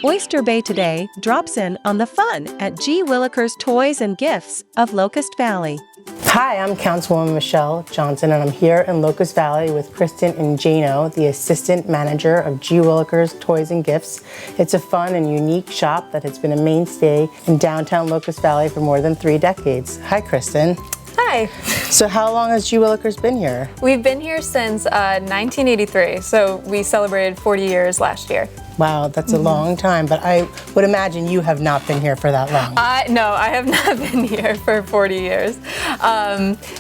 Oyster Bay Today drops in on the fun at G. Willikers Toys and Gifts of Locust Valley. Hi, I'm Councilwoman Michele Johnson, and I'm here in Locust Valley with Kristen and Jano, the Assistant Manager of G. Willikers Toys and Gifts. It's a fun and unique shop that has been a mainstay in downtown Locust Valley for more than 3 decades. Hi, Kristen. Hi. So how long has G. Willikers been here? We've been here since 1983, so we celebrated 40 years last year. Wow, that's a long time, but I would imagine you have not been here for that long. No, I have not been here for 40 years.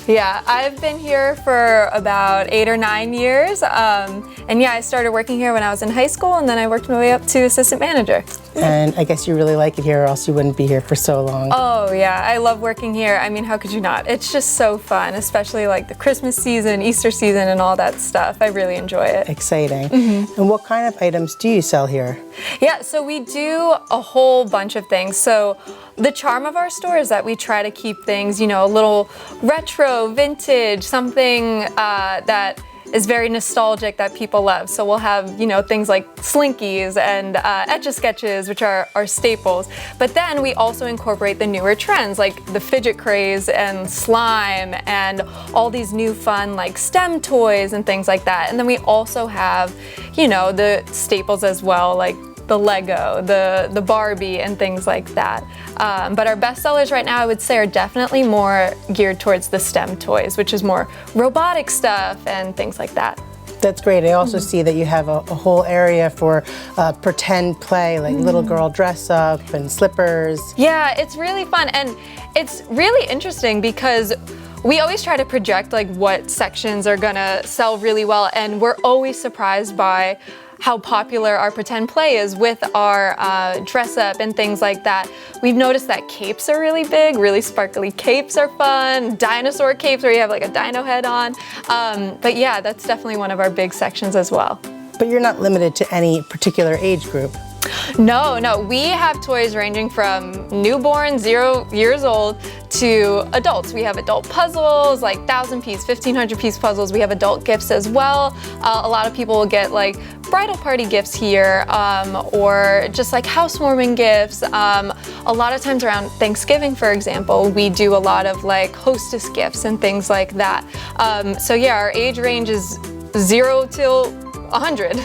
Yeah, I've been here for about 8 or 9 years. And yeah, I started working here when I was in high school, and then I worked my way up to assistant manager. And I guess you really like it here, or else you wouldn't be here for so long. Oh yeah, I love working here. I mean, how could you not? It's just so fun, especially like the Christmas season, Easter season, and all that stuff. I really enjoy it. Exciting. And what kind of items do you sell here? Yeah, so we do a whole bunch of things. So the charm of our store is that we try to keep things, you know, a little retro, vintage, something that is very nostalgic that people love. So we'll have, you know, things like slinkies and Etch-a-Sketches, which are our staples. But then we also incorporate the newer trends like the fidget craze and slime and all these new fun like STEM toys and things like that. And then we also have, you know, the staples as well, like the Lego, the Barbie, and things like that. But our best sellers right now, I would say, are definitely more geared towards the STEM toys, which is more robotic stuff and things like that. That's great. I also see that you have a whole area for pretend play, like little girl dress up and slippers. Yeah, it's really fun, and it's really interesting because we always try to project like what sections are gonna sell really well, and we're always surprised by how popular our pretend play is with our dress up and things like that. We've noticed that capes are really big, really sparkly capes are fun, dinosaur capes where you have like a dino head on. But yeah, that's definitely one of our big sections as well. But you're not limited to any particular age group. No, we have toys ranging from newborn, 0 years old, to adults. We have adult puzzles, like 1,000-piece, 1,500-piece puzzles. We have adult gifts as well. A lot of people will get like bridal party gifts here, or just like housewarming gifts. A lot of times around Thanksgiving, for example, we do a lot of like hostess gifts and things like that. So yeah, our age range is 0 till 100.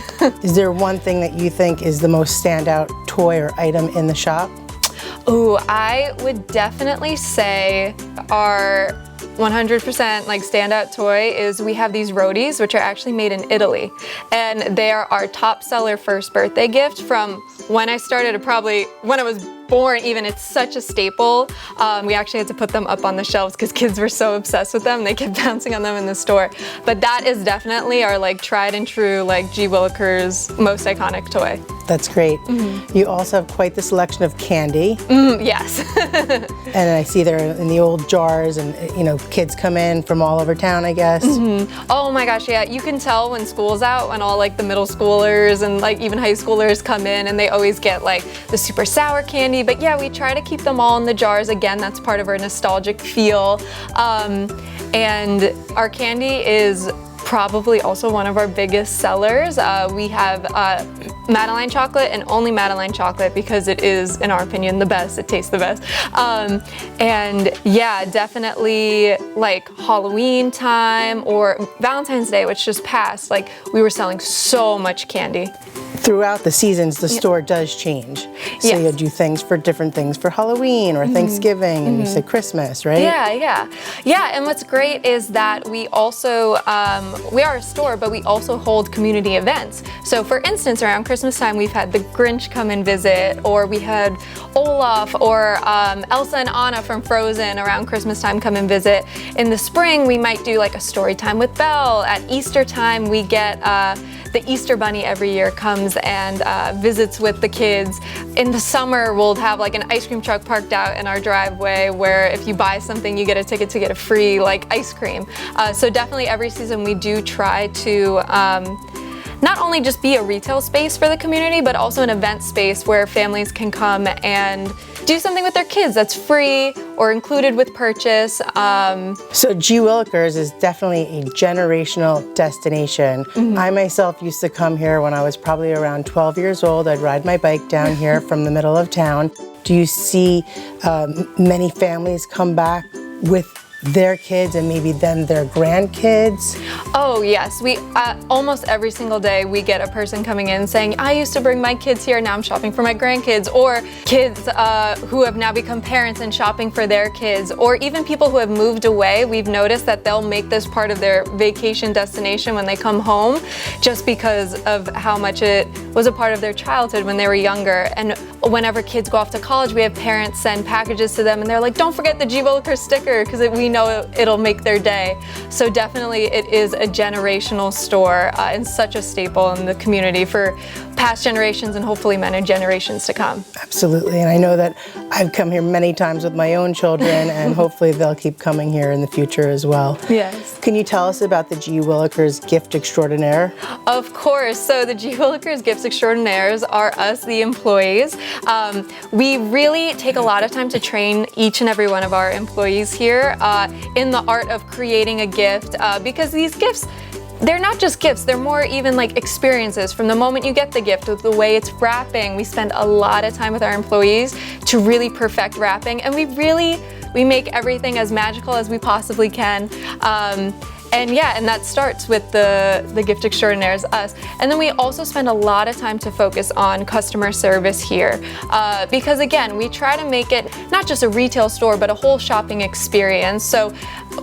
Is there one thing that you think is the most standout toy or item in the shop? Ooh, I would definitely say our 100% like standout toy is we have these roadies, which are actually made in Italy, and they are our top seller first birthday gift from when I started to probably when I was born even. It's such a staple. We actually had to put them up on the shelves because kids were so obsessed with them. They kept bouncing on them in the store. But that is definitely our like tried and true like G. Willikers most iconic toy. That's great. You also have quite the selection of candy. Yes. And I see they're in the old jars, and you know, kids come in from all over town, I guess. Oh my gosh, yeah. You can tell when school's out, when all like the middle schoolers and like even high schoolers come in, and they always get like the super sour candy. But yeah, we try to keep them all in the jars. Again, that's part of our nostalgic feel. And our candy is probably also one of our biggest sellers. We have Madeleine chocolate, and only Madeleine chocolate because it is, in our opinion, the best. It tastes the best. And yeah, definitely like Halloween time or Valentine's Day, which just passed, like we were selling so much candy. Throughout the seasons, the store does change. So Yes. you do things for different things for Halloween or Thanksgiving, and you said Christmas, right? Yeah, and what's great is that we also, we are a store, but we also hold community events. So for instance, around Christmas time, we've had the Grinch come and visit, or we had Olaf or Elsa and Anna from Frozen around Christmas time come and visit. In the spring, we might do like a story time with Belle. At Easter time, we get the Easter Bunny every year comes and visits with the kids. In the summer, we'll have like an ice cream truck parked out in our driveway where if you buy something, you get a ticket to get a free like ice cream. So definitely every season we do try to not only just be a retail space for the community, but also an event space where families can come and do something with their kids that's free or included with purchase. So G. Willikers is definitely a generational destination. I myself used to come here when I was probably around 12 years old. I'd ride my bike down here from the middle of town. Do you see many families come back with their kids and maybe then their grandkids? Oh yes, we almost every single day we get a person coming in saying, I used to bring my kids here, now I'm shopping for my grandkids, or kids who have now become parents and shopping for their kids, or even people who have moved away. We've noticed that they'll make this part of their vacation destination when they come home, just because of how much it was a part of their childhood when they were younger. And whenever kids go off to college, we have parents send packages to them and they're like, don't forget the G. Willikers sticker, because we know it'll make their day. So definitely it is a generational store and such a staple in the community for past generations and hopefully many generations to come. Absolutely, and I know that I've come here many times with my own children and hopefully they'll keep coming here in the future as well. Yes. Can you tell us about the G. Willikers Gift Extraordinaire? Of course. So the G. Willikers Gifts Extraordinaires are us, the employees. We really take a lot of time to train each and every one of our employees here in the art of creating a gift, because these gifts, they're not just gifts, they're more even like experiences. From the moment you get the gift, with the way it's wrapping, we spend a lot of time with our employees to really perfect wrapping, and we make everything as magical as we possibly can. And that starts with the Gift Extraordinaires, us. And then we also spend a lot of time to focus on customer service here. Because again, we try to make it not just a retail store, but a whole shopping experience. So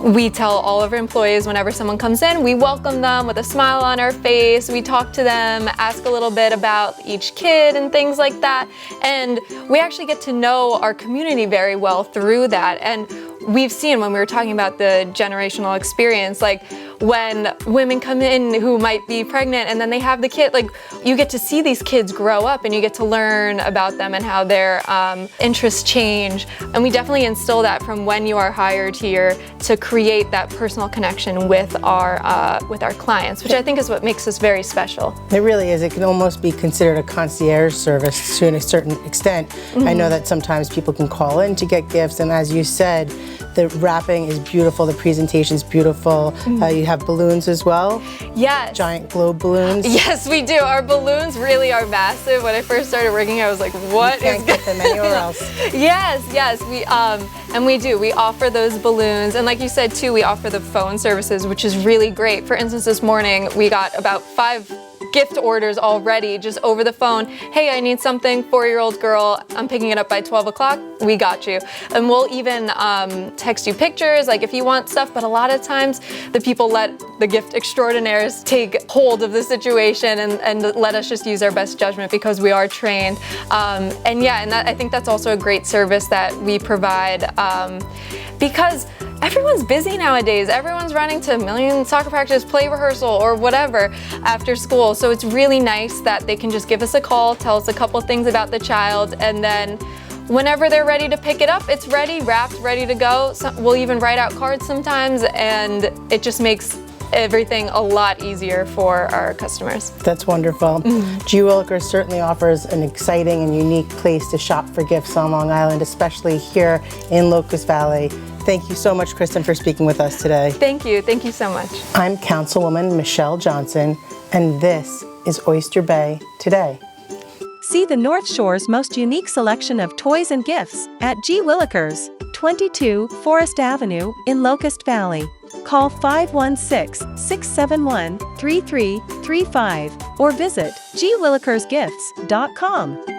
we tell all of our employees whenever someone comes in, we welcome them with a smile on our face. We talk to them, ask a little bit about each kid and things like that. And we actually get to know our community very well through that. And we've seen, when we were talking about the generational experience, like when women come in who might be pregnant and then they have the kid, like you get to see these kids grow up and you get to learn about them and how their interests change. And we definitely instill that from when you are hired here to create that personal connection with our clients, which I think is what makes us very special. It really is. It can almost be considered a concierge service to a certain extent. I know that sometimes people can call in to get gifts, and as you said, the wrapping is beautiful, the presentation's beautiful. You have balloons as well? Yes. Giant globe balloons? Yes, we do. Our balloons really are massive. When I first started working, I was like, what you can't get them anywhere else. Yes. We do. We offer those balloons. And like you said too, we offer the phone services, which is really great. For instance, this morning, we got about 5 gift orders already just over the phone. Hey, I need something, 4-year-old girl, I'm picking it up by 12 o'clock, we got you. And we'll even text you pictures, like if you want stuff, but a lot of times the people let the gift extraordinaires take hold of the situation and let us just use our best judgment because we are trained. I think that's also a great service that we provide because everyone's busy nowadays. Everyone's running to a million soccer practice, play rehearsal, or whatever after school. So it's really nice that they can just give us a call, tell us a couple things about the child, and then whenever they're ready to pick it up, it's ready, wrapped, ready to go. We'll even write out cards sometimes, and it just makes everything a lot easier for our customers. That's wonderful. G. Willikers certainly offers an exciting and unique place to shop for gifts on Long Island, especially here in Locust Valley. Thank you so much, Kristen, for speaking with us today. Thank you. Thank you so much. I'm Councilwoman Michele Johnson, and this is Oyster Bay Today. See the North Shore's most unique selection of toys and gifts at G. Willikers, 22 Forest Avenue in Locust Valley. Call 516-671-3335 or visit gwillikersgifts.com.